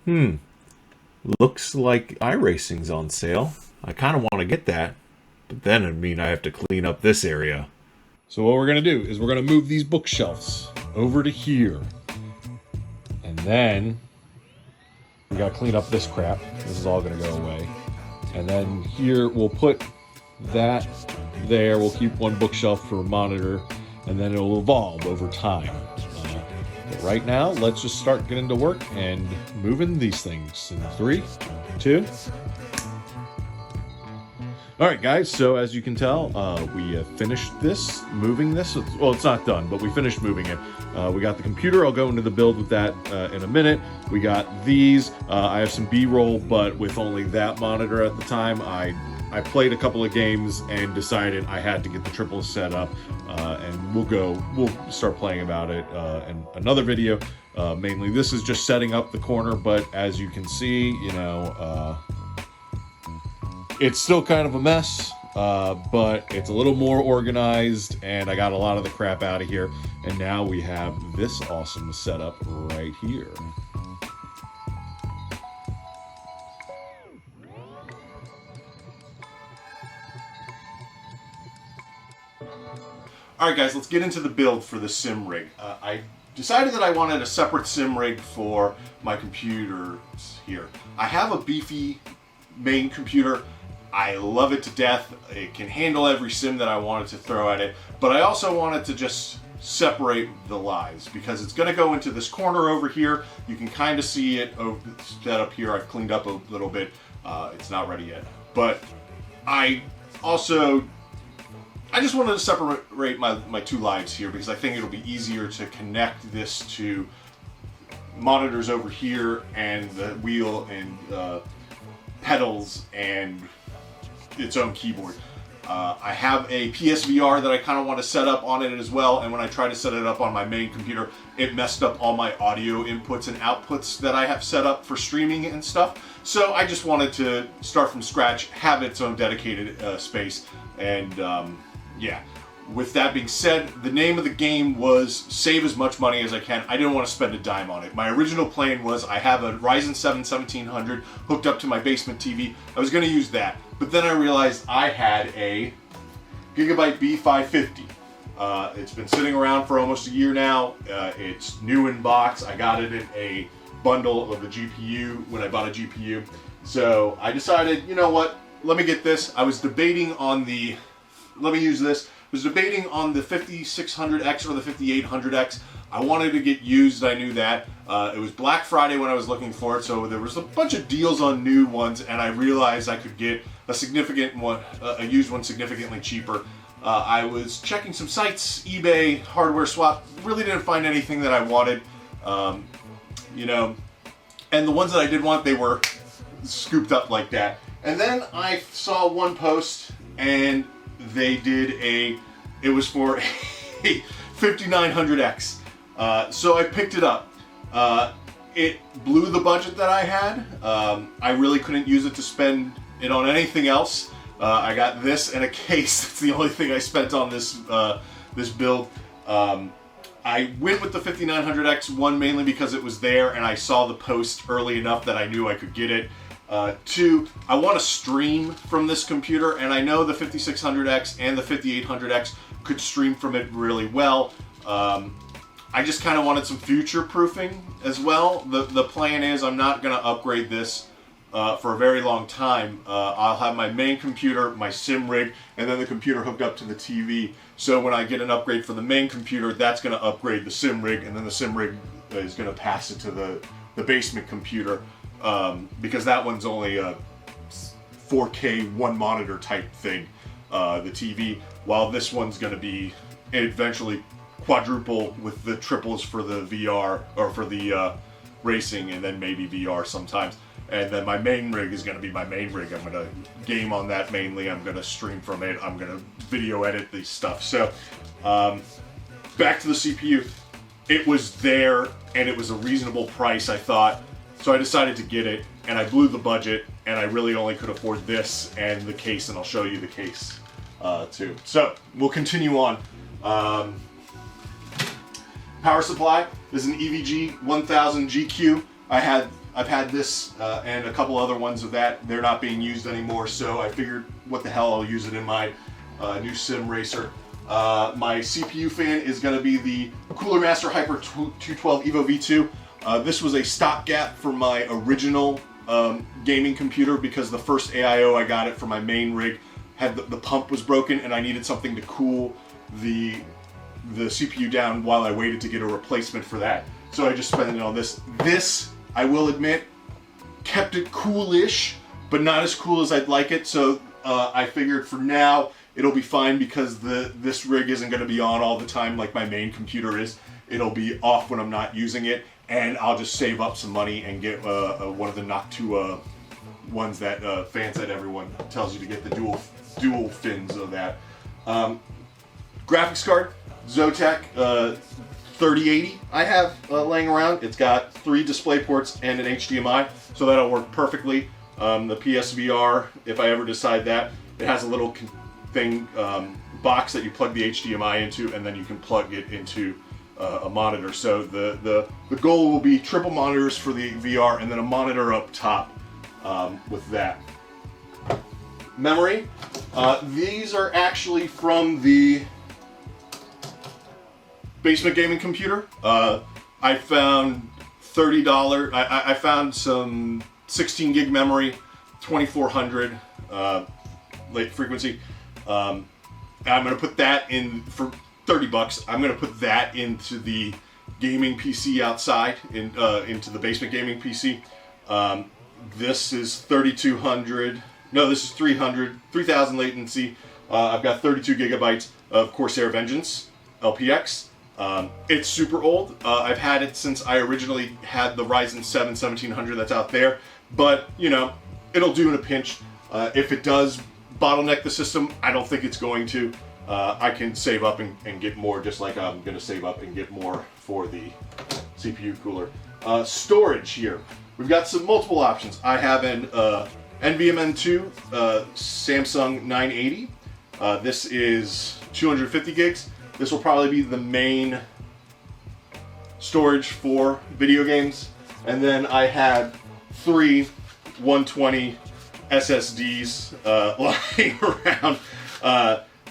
Looks like iRacing's on sale. I kind of want to get that, but then I mean I have to clean up this area. So what we're going to do is we're going to move these bookshelves over to here. And then we got to clean up this crap. This is all going to go away. And then here we'll put that there. We'll keep one bookshelf for a monitor, and then it'll evolve over time. But right now, let's just start getting to work and moving these things in 3, 2. All right, guys, so as you can tell, we finished moving this. Well, it's not done, but we finished moving it. We got the computer. I'll go into the build with that in a minute. We got these. I have some B-roll, but with only that monitor at the time, I played a couple of games and decided I had to get the triple set up, and we'll start playing about it in another video. Mainly, this is just setting up the corner, but as you can see, it's still kind of a mess, but it's a little more organized, and I got a lot of the crap out of here, and now we have this awesome setup right here. Alright guys, let's get into the build for the sim rig. I decided that I wanted a separate sim rig for my computers here. I have a beefy main computer. I love it to death. It can handle every sim that I wanted to throw at it, but I also wanted to just separate the lives because it's going to go into this corner over here. You can kind of see it set up here. I've cleaned up a little bit. It's not ready yet, but I just wanted to separate my two lives here because I think it'll be easier to connect this to monitors over here and the wheel and pedals and its own keyboard. I have a PSVR that I kind of want to set up on it as well, and when I tried to set it up on my main computer, it messed up all my audio inputs and outputs that I have set up for streaming and stuff. So I just wanted to start from scratch, have its own dedicated space, and yeah. With that being said, the name of the game was save as much money as I can. I didn't want to spend a dime on it. My original plan was I have a Ryzen 7 1700 hooked up to my basement TV. I was going to use that, but then I realized I had a Gigabyte B550. It's been sitting around for almost a year now. It's new in box. I got it in a bundle of a GPU when I bought a GPU. So I decided, you know what, let me get this. I was debating on the, let me use this. Was debating on the 5600X or the 5800X. I wanted to get used, I knew that. It was Black Friday when I was looking for it, so there was a bunch of deals on new ones, and I realized I could get a significant one, a used one significantly cheaper. I was checking some sites, eBay, Hardware Swap, really didn't find anything that I wanted, you know, and the ones that I did want, they were scooped up like that. And then I saw one post, and they did it was for a 5900X. So I picked it up. It blew the budget that I had. I really couldn't use it to spend it on anything else. I got this and a case. That's the only thing I spent on this this build. I went with the 5900X one mainly because it was there and I saw the post early enough that I knew I could get it. 2, I want to stream from this computer, and I know the 5600X and the 5800X could stream from it really well. I just kind of wanted some future proofing as well. The plan is I'm not going to upgrade this for a very long time. I'll have my main computer, my sim rig, and then the computer hooked up to the TV. So when I get an upgrade for the main computer, that's going to upgrade the sim rig, and then the sim rig is going to pass it to the basement computer. Because that one's only a 4K one monitor type thing, the TV, while this one's going to be eventually quadruple with the triples for the VR or for the racing, and then maybe VR sometimes. And then my main rig is going to be my main rig. I'm going to game on that mainly. I'm going to stream from it. I'm going to video edit these stuff. So back to the CPU. It was there and it was a reasonable price, I thought. So I decided to get it, and I blew the budget, and I really only could afford this and the case, and I'll show you the case too. So we'll continue on. Power supply. This is an EVG 1000 GQ. I had I've had this and a couple other ones of that. They're not being used anymore, so I figured, what the hell, I'll use it in my new sim racer. My CPU fan is going to be the Cooler Master Hyper 212 Evo V2. This was a stopgap for my original gaming computer because the first AIO I got it for my main rig had the pump was broken and I needed something to cool the CPU down while I waited to get a replacement for that. So I just spent it on this. This, I will admit, kept it coolish, but not as cool as I'd like it. So I figured for now it'll be fine because this rig isn't going to be on all the time like my main computer is. It'll be off when I'm not using it, and I'll just save up some money and get one of the Noctua ones that fans that everyone tells you to get, the dual fins of that. Graphics card, Zotac 3080 I have laying around. It's got 3 display ports and an HDMI, so that'll work perfectly. The PSVR, if I ever decide that, it has a little box that you plug the HDMI into, and then you can plug it into a monitor. So the goal will be triple monitors for the VR and then a monitor up top with that. Memory, these are actually from the basement gaming computer. I found $30, I found some 16 gig memory, 2400 late frequency. I'm gonna put that in for $30. I'm gonna put that into the gaming PC outside, into the basement gaming PC. This is 3200. No, this is 3000 latency. I've got 32 gigabytes of Corsair Vengeance LPX. It's super old. I've had it since I originally had the Ryzen 7 1700 that's out there, but you know, it'll do in a pinch. If it does bottleneck the system, I don't think it's going to. I can save up and get more, just like I'm going to save up and get more for the CPU cooler. Storage here. We've got some multiple options. I have an NVMe2 Samsung 980. This is 250 gigs. This will probably be the main storage for video games. And then I had 3 120 SSDs lying around.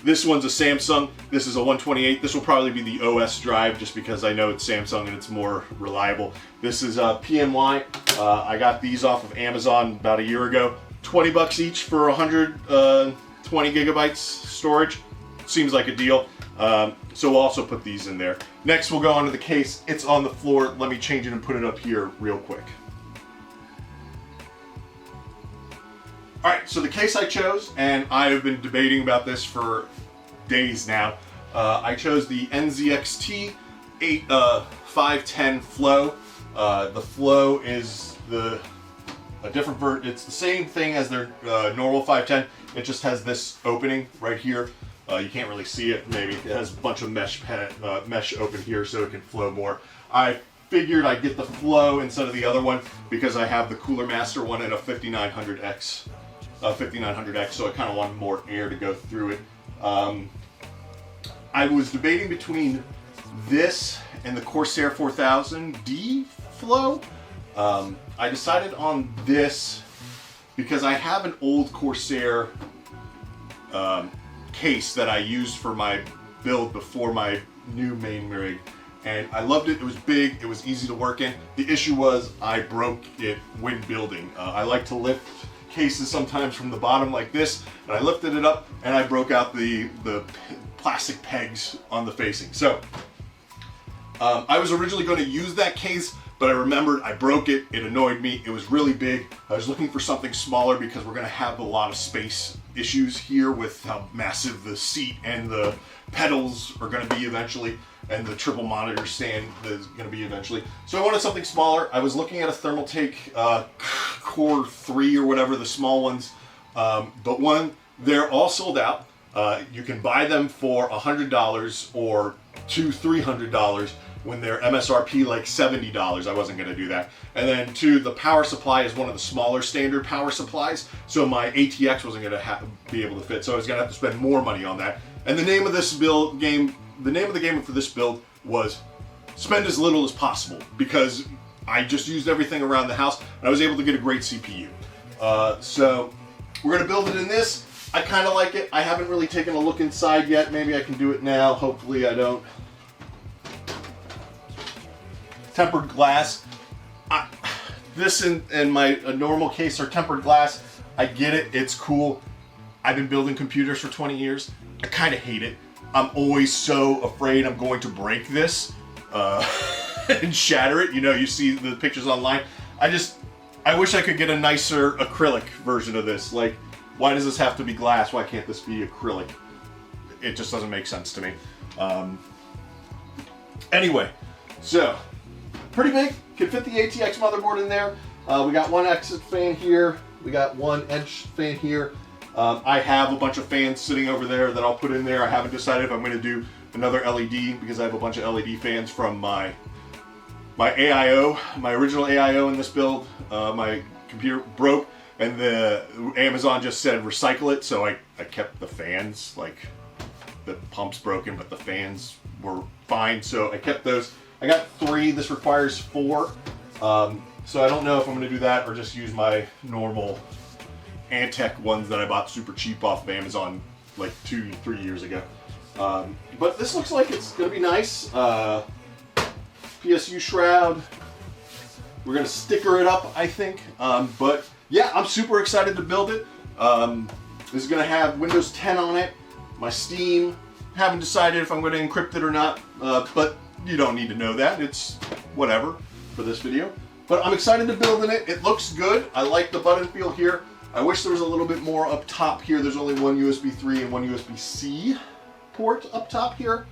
This one's a Samsung. This is a 128. This will probably be the OS drive just because I know it's Samsung and it's more reliable. This is PNY. I got these off of Amazon about a year ago. $20 each for 120 gigabytes storage. Seems like a deal. So we'll also put these in there. Next we'll go onto the case. It's on the floor. Let me change it and put it up here real quick. Alright, so the case I chose, and I have been debating about this for days now. I chose the NZXT 510 Flow. The Flow is a different version. It's the same thing as their normal 510. It just has this opening right here. You can't really see it, maybe. It has a bunch of mesh open here so it can flow more. I figured I'd get the Flow instead of the other one because I have the Cooler Master one and a 5900X. 5900X, so I kind of wanted more air to go through it. I was debating between this and the Corsair 4000D Flow. I decided on this because I have an old Corsair case that I used for my build before my new main rig, and I loved it. It was big, it was easy to work in. The issue was I broke it when building. I like to lift cases sometimes from the bottom like this, and I lifted it up and I broke out the plastic pegs on the facing. So I was originally going to use that case, but I remembered I broke it. It annoyed me. It was really big. I was looking for something smaller because we're going to have a lot of space issues here with how massive the seat and the pedals are going to be eventually, and the triple monitor stand is going to be eventually. So I wanted something smaller. I was looking at a Thermaltake Core 3 or whatever, the small ones, but they're all sold out. You can buy them for $100 or $300 when they're MSRP like $70. I wasn't going to do that. And then the power supply is one of the smaller standard power supplies, so my ATX wasn't going to be able to fit, so I was going to have to spend more money on that. And the name of the game for this build was spend as little as possible, because I just used everything around the house, and I was able to get a great CPU. So we're gonna build it in this. I kind of like it. I haven't really taken a look inside yet. Maybe I can do it now. Hopefully I don't. Tempered glass. This and my normal case are tempered glass. I get it. It's cool. I've been building computers for 20 years. I kind of hate it. I'm always so afraid I'm going to break this and shatter it. You know, you see the pictures online. I wish I could get a nicer acrylic version of this. Like, why does this have to be glass? Why can't this be acrylic? It just doesn't make sense to me. Anyway, so pretty big. Could fit the ATX motherboard in there. We got one exit fan here. We got one edge fan here. I have a bunch of fans sitting over there that I'll put in there. I haven't decided if I'm going to do another LED because I have a bunch of LED fans from my AIO, my original AIO in this build. My computer broke and the Amazon just said recycle it, so I kept the fans. Like, the pump's broken, but the fans were fine, so I kept those. I got 3. This requires 4. So I don't know if I'm going to do that or just use my normal Antec ones that I bought super cheap off of Amazon like 2-3 years ago. But this looks like it's going to be nice. PSU shroud. We're going to sticker it up, I think. But yeah, I'm super excited to build it. This is going to have Windows 10 on it. My Steam. Haven't decided if I'm going to encrypt it or not. But you don't need to know that. It's whatever for this video. But I'm excited to build in it. It looks good. I like the button feel here. I wish there was a little bit more up top here. There's only one USB 3 and one USB-C port up top here.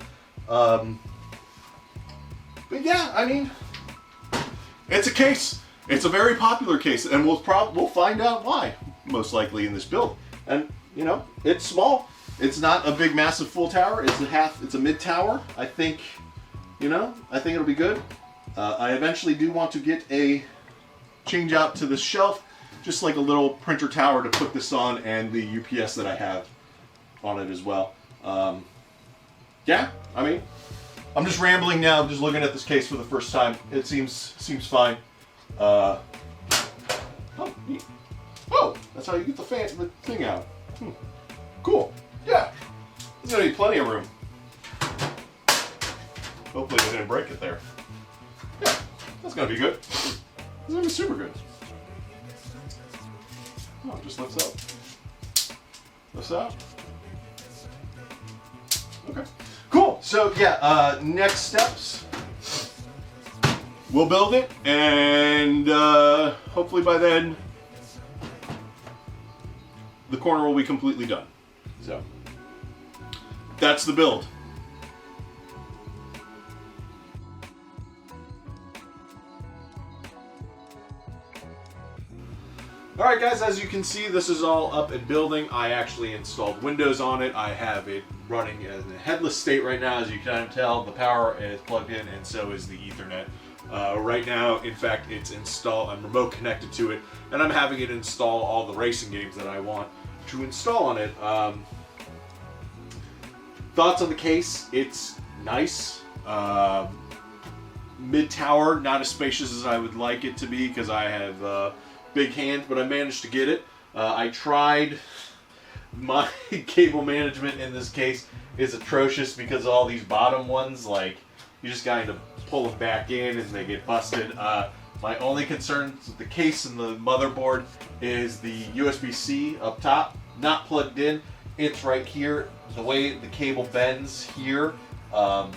But yeah, I mean, it's a case. It's a very popular case, and we'll find out why, most likely in this build. And you know, it's small. It's not a big, massive full tower. It's a mid tower. I think, you know, I think it'll be good. I eventually do want to get a change out to this shelf, just like a little printer tower to put this on, and the UPS that I have on it as well. Yeah, I mean, I'm just rambling now. I'm just looking at this case for the first time. It seems fine. Oh, neat. Oh, that's how you get the thing out. Cool. Yeah, there's gonna be plenty of room. Hopefully they didn't break it there. Yeah, that's gonna be good. It's gonna be super good. Oh, it just lifts out. Lifts out. Okay. Cool. So yeah, next steps. We'll build it, and hopefully by then the corner will be completely done. So that's the build. Alright guys, as you can see, this is all up and building. I actually installed Windows on it. I have it running in a headless state right now. As you can tell, the power is plugged in, and so is the Ethernet. Right now, in fact, it's installed. I'm remote connected to it, and I'm having it install all the racing games that I want to install on it. Thoughts on the case? It's nice. Mid-tower, not as spacious as I would like it to be because I have big hands, but I managed to get it. I tried. My cable management in this case is atrocious because all these bottom ones, like, you just kind of pull them back in and they get busted. My only concern with the case and the motherboard is the USB-C up top, not plugged in. It's right here. The way the cable bends here, I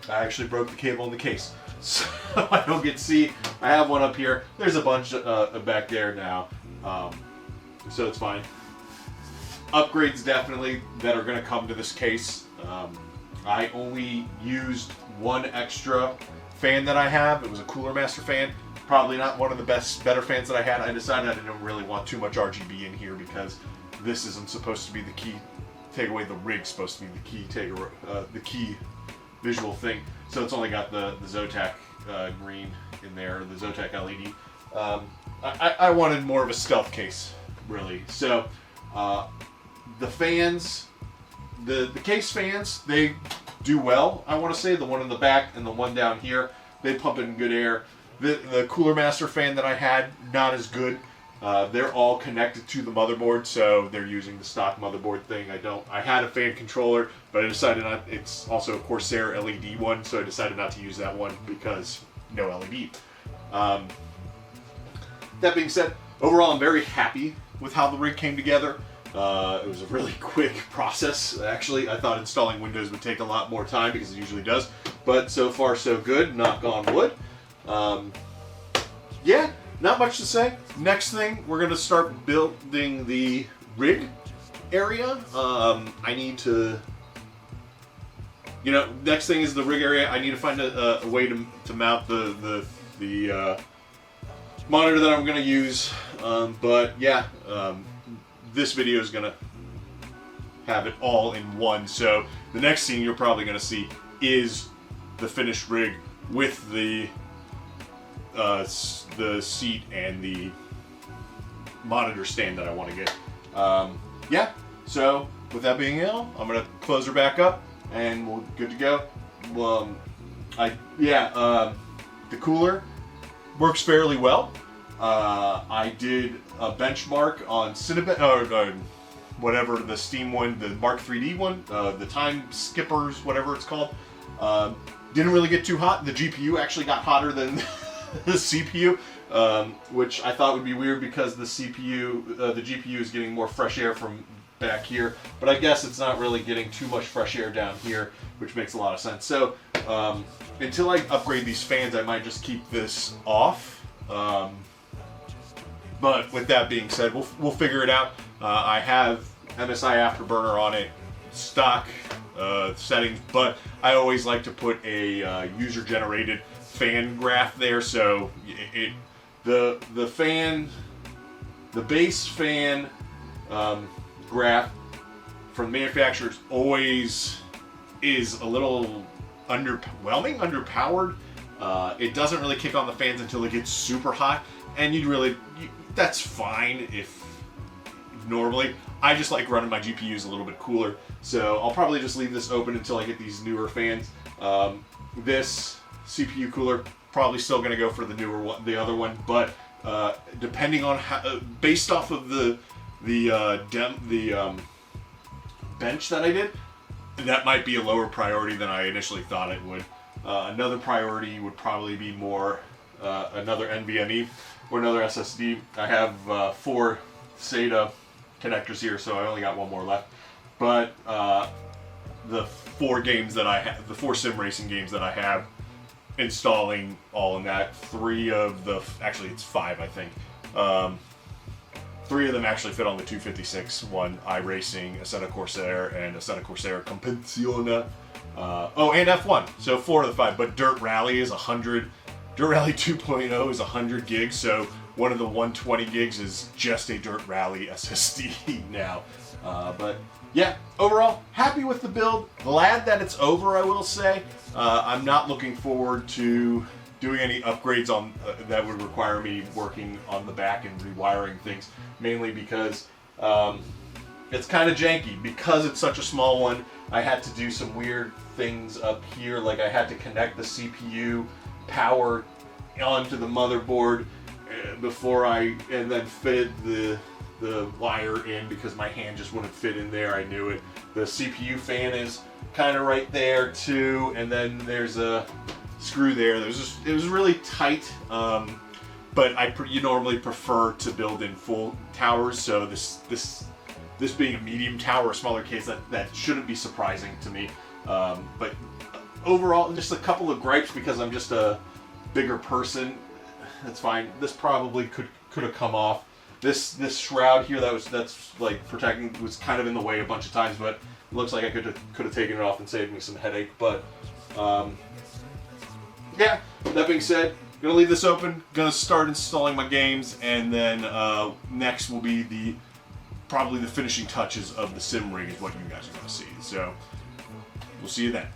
actually broke the cable in the case. So I don't get to see. I have one up here. There's a bunch back there now. So it's fine. Upgrades definitely that are going to come to this case. I only used one extra fan that I have. It was a Cooler Master fan. Probably not one of the better fans that I had. I decided I didn't really want too much RGB in here because this isn't supposed to be the key takeaway. The rig's supposed to be the key visual thing. So it's only got the Zotac green in there, the Zotac LED. I wanted more of a stealth case, really. So the fans, the case fans, they do well. I want to say the one in the back and the one down here, they pump in good air. The Cooler Master fan that I had, not as good. They're all connected to the motherboard, so they're using the stock motherboard thing. I had a fan controller, but I decided not. It's also a Corsair LED one, so I decided not to use that one because no LED. That being said, overall I'm very happy with how the rig came together. It was a really quick process, actually. I thought installing Windows would take a lot more time because it usually does, but so far so good, knock on wood. Yeah, not much to say. Next thing, we're going to start building the rig area. I need to, next thing is the rig area. I need to find a way to mount the monitor that I'm going to use. But yeah, this video is going to have it all in one. So the next scene you're probably going to see is the finished rig with the seat and the monitor stand that I want to get. Yeah, so with that being ill, I'm going to close her back up and we're good to go. The cooler works fairly well. I did a benchmark on Cinnabon, or whatever the Steam one, the Mark 3D one, the Time Skippers, whatever it's called. Didn't really get too hot. The GPU actually got hotter than the CPU, which I thought would be weird because the GPU is getting more fresh air from back here, but I guess it's not really getting too much fresh air down here, which makes a lot of sense. So until I upgrade these fans, I might just keep this off. But with that being said, we'll figure it out. I have MSI Afterburner on it, stock settings, but I always like to put a user-generated fan graph there, so the base fan graph from manufacturers always is a little underpowered. It doesn't really kick on the fans until it gets super hot, and that's fine if normally. I just like running my GPUs a little bit cooler, so I'll probably just leave this open until I get these newer fans. This CPU cooler probably still going to go for the newer one, the other one, but depending on how, based off of the bench that I did, that might be a lower priority than I initially thought it would. Another priority would probably be more another NVMe or another SSD. I have 4 SATA connectors here, so I only got one more left. But the 4 games that I have, the 4 sim racing games that I have, installing all in that, 3 of the, actually it's 5 I think. 3 of them actually fit on the 256 one, iRacing, Assetto Corsair, and Assetto Corsair Competizione. And F1, so 4 of the 5, but Dirt Rally is 100, Dirt Rally 2.0 is 100 gigs, so one of the 120 gigs is just a Dirt Rally SSD now. But yeah, overall, happy with the build, glad that it's over, I will say. I'm not looking forward to doing any upgrades on that would require me working on the back and rewiring things, mainly because it's kind of janky. Because it's such a small one, I had to do some weird things up here, like I had to connect the CPU power onto the motherboard and then fit the wire in because my hand just wouldn't fit in there. I knew it. The CPU fan is kind of right there too, and then there's a screw there. It was really tight, but you normally prefer to build in full towers, so this being a medium tower, a smaller case, that shouldn't be surprising to me. But overall, just a couple of gripes because I'm just a bigger person. That's fine. This probably could have come off. This shroud here that's like protecting was kind of in the way a bunch of times, but it looks like I could have taken it off and saved me some headache. But yeah, that being said, gonna leave this open, gonna start installing my games, and then next will be probably the finishing touches of the sim rig is what you guys are gonna see. So we'll see you then.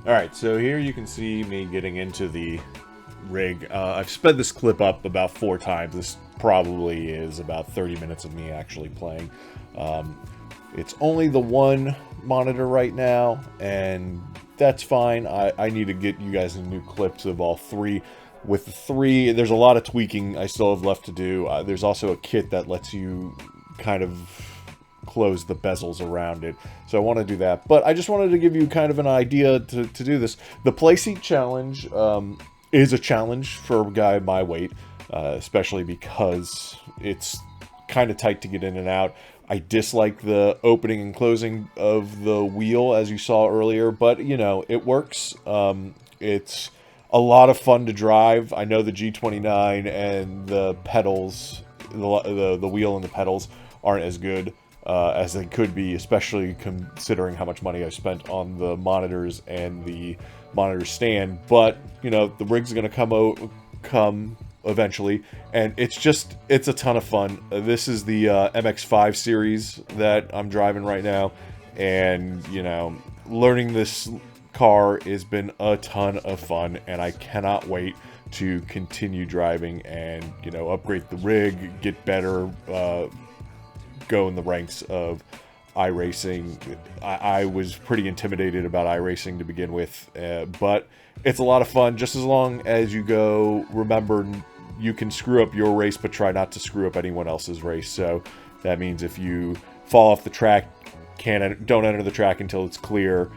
Alright, so here you can see me getting into the rig. I've sped this clip up about 4 times. This probably is about 30 minutes of me actually playing. It's only the one monitor right now, and that's fine. I need to get you guys new clips of all three. With the three, there's a lot of tweaking I still have left to do. There's also a kit that lets you kind of close the bezels around it, so I want to do that. But I just wanted to give you kind of an idea to do this. The playseat challenge is a challenge for a guy my weight, especially because it's kind of tight to get in and out. I dislike the opening and closing of the wheel, as you saw earlier, but, you know, it works. It's a lot of fun to drive. I know the G29 and the pedals, the wheel and the pedals aren't as good as they could be, especially considering how much money I spent on the monitors and the monitor stand. But, you know, the rig's going to come eventually, and it's a ton of fun. This is the MX-5 series that I'm driving right now, and, you know, learning this car has been a ton of fun, and I cannot wait to continue driving and, you know, upgrade the rig, get better, go in the ranks of iRacing. I was pretty intimidated about iRacing to begin with, but it's a lot of fun. Just as long as you go, remember, you can screw up your race, but try not to screw up anyone else's race. So that means if you fall off the track, don't enter the track until it's clear.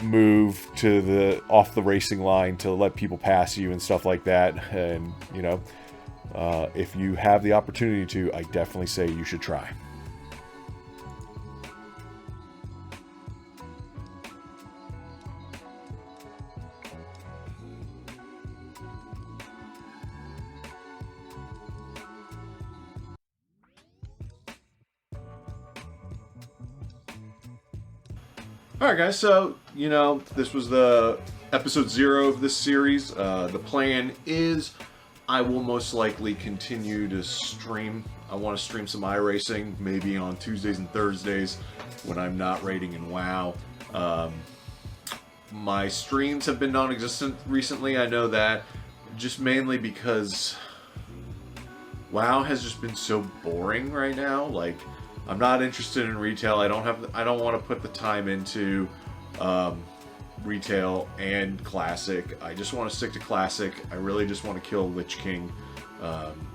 Move to off the racing line to let people pass you and stuff like that. And, you know, if you have the opportunity to, I definitely say you should try. Alright guys, so, you know, this was the episode 0 of this series. The plan is I will most likely continue to stream. I want to stream some iRacing, maybe on Tuesdays and Thursdays when I'm not rating in WoW. My streams have been non-existent recently, I know that, just mainly because WoW has just been so boring right now. Like, I'm not interested in retail. I don't want to put the time into retail and classic. I just want to stick to classic. I really just want to kill Lich King.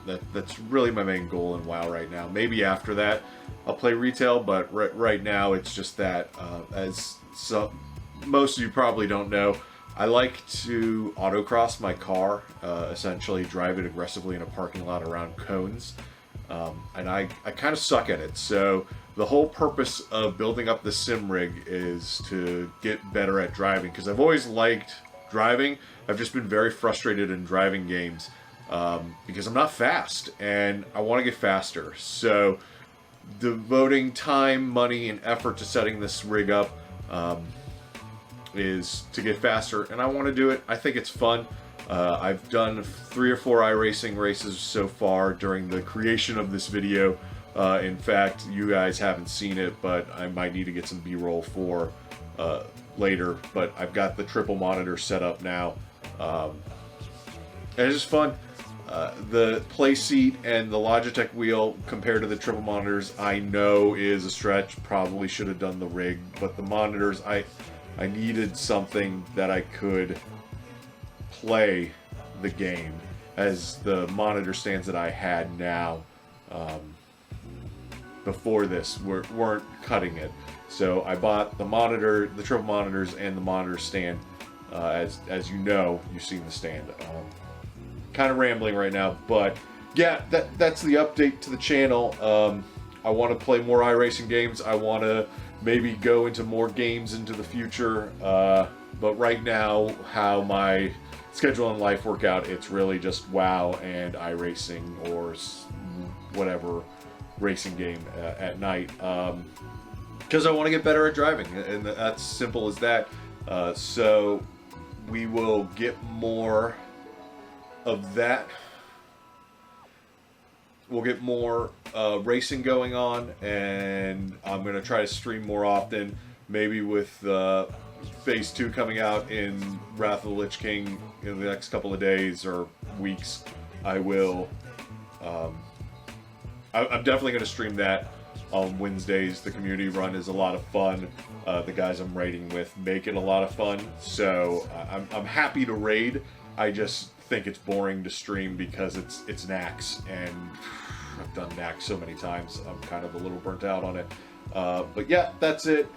That's really my main goal in WoW right now. Maybe after that I'll play retail, but right now it's just that. Most of you probably don't know, I like to autocross my car, essentially drive it aggressively in a parking lot around cones. And I kind of suck at it, so the whole purpose of building up the sim rig is to get better at driving, because I've always liked driving. I've just been very frustrated in driving games because I'm not fast, and I want to get faster. So devoting time, money, and effort to setting this rig up is to get faster, and I want to do it. I think it's fun. I've done 3 or 4 iRacing races so far during the creation of this video. In fact, you guys haven't seen it, but I might need to get some B-roll for later. But I've got the triple monitor set up now. And it's just fun. The play seat and the Logitech wheel compared to the triple monitors, I know is a stretch. Probably should have done the rig, but the monitors, I needed something that I could play the game, as the monitor stands that I had now before this weren't cutting it. So I bought the monitor, the triple monitors, and the monitor stand. As you know, you've seen the stand. Kind of rambling right now, but yeah, that's the update to the channel. I want to play more iRacing games. I want to maybe go into more games into the future. But right now, how my schedule and life work out, it's really just WoW and iRacing or whatever racing game at night, because I want to get better at driving, and that's simple as that. So we will get more of that. We'll get more racing going on, and I'm going to try to stream more often, maybe with Phase 2 coming out in Wrath of the Lich King in the next couple of days or weeks. I will I'm definitely going to stream that on Wednesdays. The community run is a lot of fun. The guys I'm raiding with make it a lot of fun. So I'm happy to raid. I just think it's boring to stream because it's Nax, and I've done Nax so many times. I'm kind of a little burnt out on it. But yeah, that's it.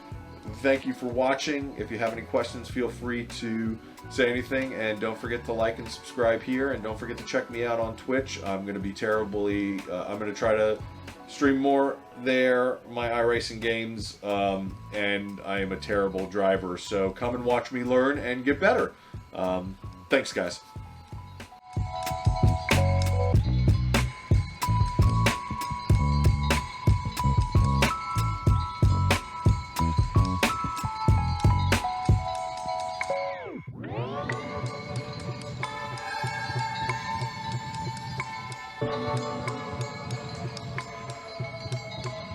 Thank you for watching. If you have any questions, feel free to say anything, and don't forget to like and subscribe here, and don't forget to check me out on Twitch. I'm going to be terribly I'm going to try to stream more there, my iRacing games, and I am a terrible driver, so come and watch me learn and get better. Thanks, guys.